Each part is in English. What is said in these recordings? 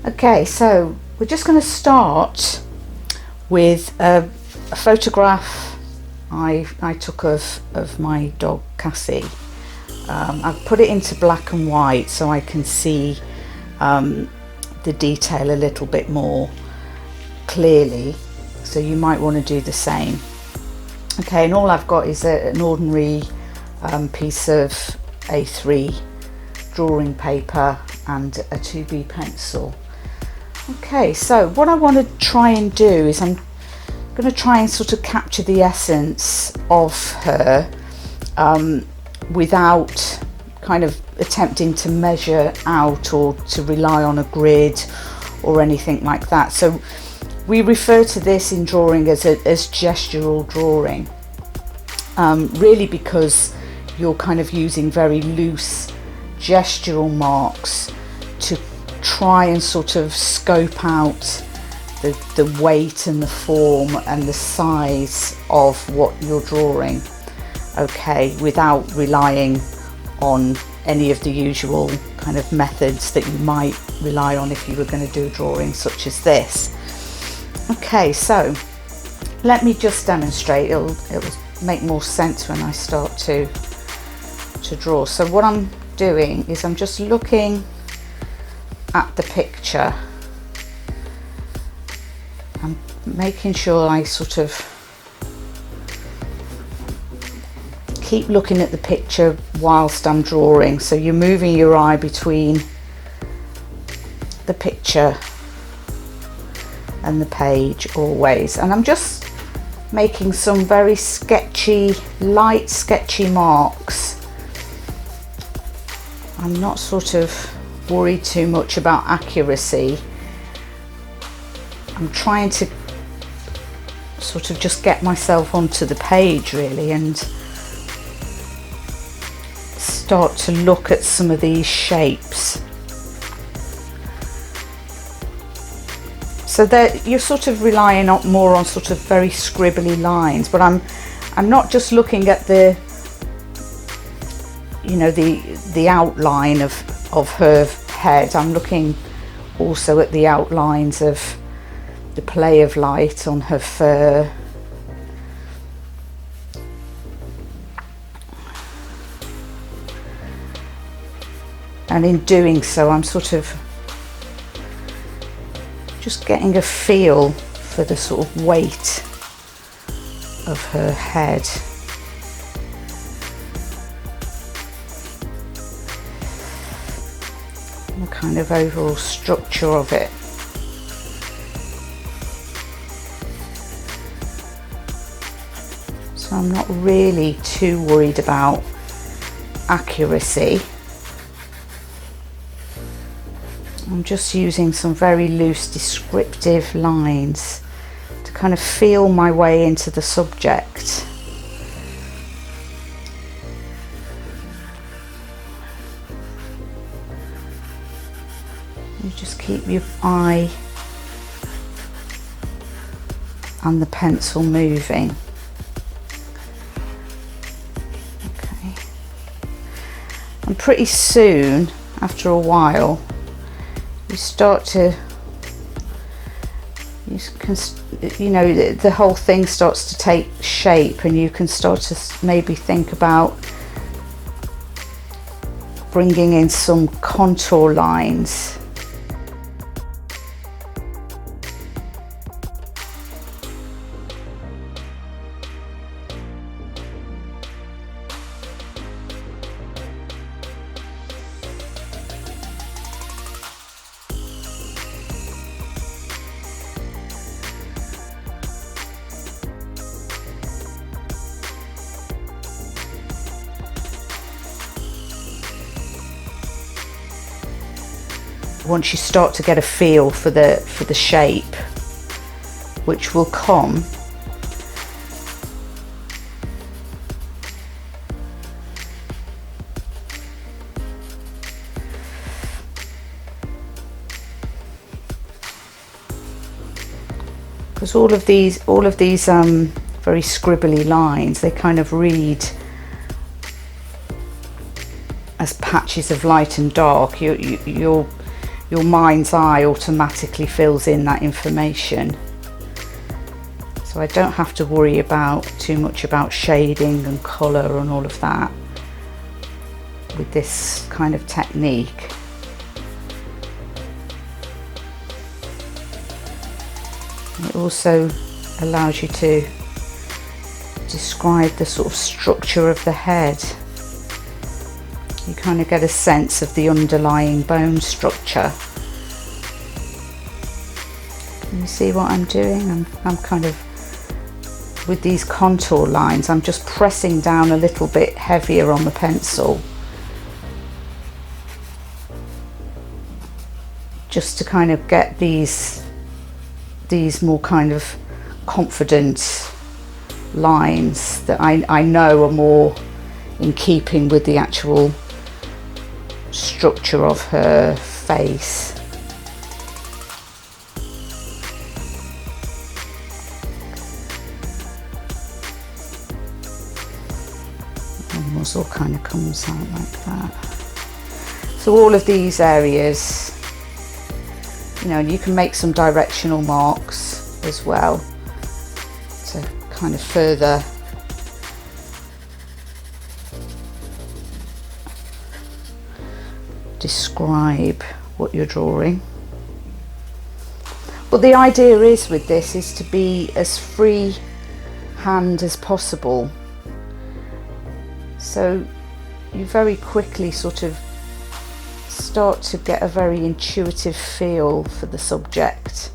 Okay, so we're just going to start with a photograph I took of my dog Cassie. I've put it into black and white so I can see the detail a little bit more clearly, so you might want to do the same. Okay, and all I've got is an ordinary piece of A3 drawing paper and a 2B pencil. Okay, so what I want to try and do is I'm going to try and sort of capture the essence of her without kind of attempting to measure out or to rely on a grid or anything like that. So we refer to this in drawing as gestural drawing, really because you're kind of using very loose gestural marks to try and sort of scope out the weight and the form and the size of what you're drawing, okay, without relying on any of the usual kind of methods that you might rely on if you were going to do a drawing such as this. Okay, so let me just demonstrate. It'll make more sense when I start to draw. So what I'm doing is I'm just looking at the picture. I'm making sure I sort of keep looking at the picture whilst I'm drawing. So you're moving your eye between the picture and the page always, and I'm just making some very sketchy, light sketchy marks. I'm not sort of worried too much about accuracy. I'm trying to sort of just get myself onto the page really and start to look at some of these shapes. So that you're sort of relying on more on sort of very scribbly lines, but I'm not just looking at the, you know, the outline of her head. I'm looking also at the outlines of the play of light on her fur. And in doing so, I'm sort of just getting a feel for the sort of weight of her head. And the kind of overall structure of it. So I'm not really too worried about accuracy. I'm just using some very loose descriptive lines to kind of feel my way into the subject. You just keep your eye and the pencil moving. Okay. And pretty soon, after a while, you start to, you know, the whole thing starts to take shape, and you can start to maybe think about bringing in some contour lines. Once you start to get a feel for the shape, which will come because all of these very scribbly lines, they kind of read as patches of light and dark. You're your mind's eye automatically fills in that information. So I don't have to worry about too much about shading and colour and all of that with this kind of technique. It also allows you to describe the sort of structure of the head. You kind of get a sense of the underlying bone structure. Can you see what I'm doing? I'm kind of, with these contour lines, I'm just pressing down a little bit heavier on the pencil, just to kind of get these more kind of confident lines that I know are more in keeping with the actual structure of her face. The muzzle kind of comes out like that. So all of these areas, you know, and you can make some directional marks as well to kind of further describe what you're drawing. But the idea is with this is to be as free hand as possible, so you very quickly sort of start to get a very intuitive feel for the subject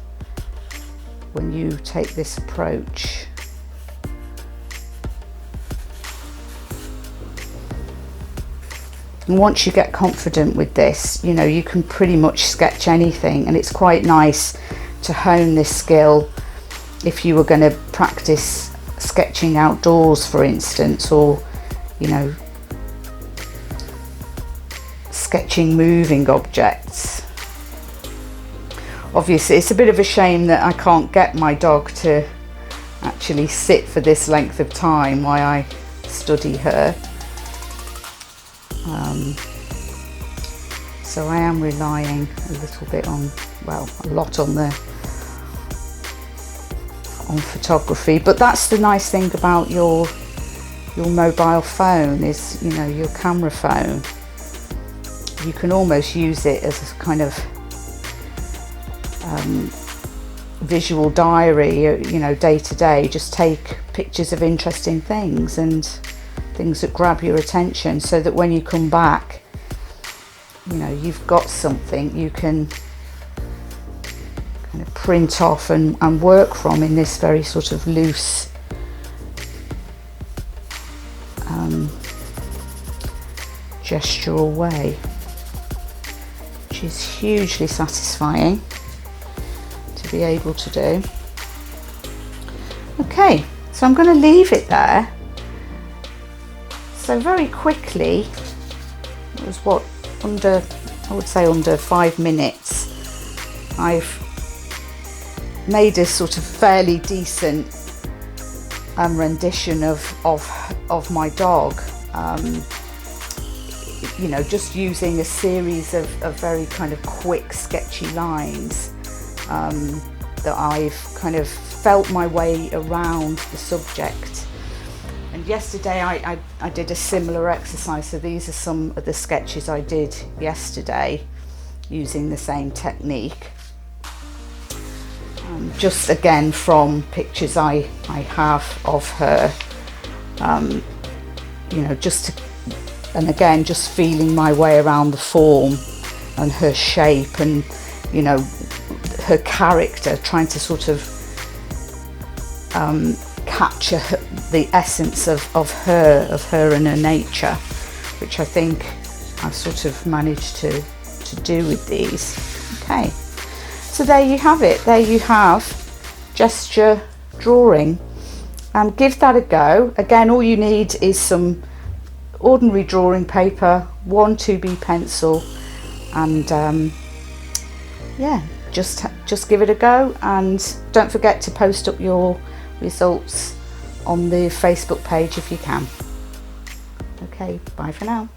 when you take this approach. And once you get confident with this, you know, you can pretty much sketch anything, and it's quite nice to hone this skill if you were going to practice sketching outdoors, for instance, or, you know, sketching moving objects. Obviously it's a bit of a shame that I can't get my dog to actually sit for this length of time while I study her. So I am relying a little bit on, well, a lot on photography, but that's the nice thing about your mobile phone is, you know, your camera phone. You can almost use it as a kind of visual diary, you know, day to day. Just take pictures of interesting things and things that grab your attention, so that when you come back, you know, you've got something you can kind of print off and work from in this very sort of loose gestural way, which is hugely satisfying to be able to do. Okay, so I'm going to leave it there. So very quickly, it was what, I would say under 5 minutes, I've made a sort of fairly decent rendition of my dog. You know, just using a series of very kind of quick sketchy lines that I've kind of felt my way around the subject. And yesterday I did a similar exercise, so these are some of the sketches I did yesterday using the same technique. Just again from pictures I have of her, you know, and again just feeling my way around the form and her shape and, you know, her character, trying to sort of capture the essence of her and her nature, which I think I've sort of managed to do with these. Okay, so there you have it. There you have gesture drawing. Give that a go. Again, all you need is some ordinary drawing paper, 1 2B pencil, and yeah, just give it a go, and don't forget to post up your results on the Facebook page if you can. Okay, bye for now.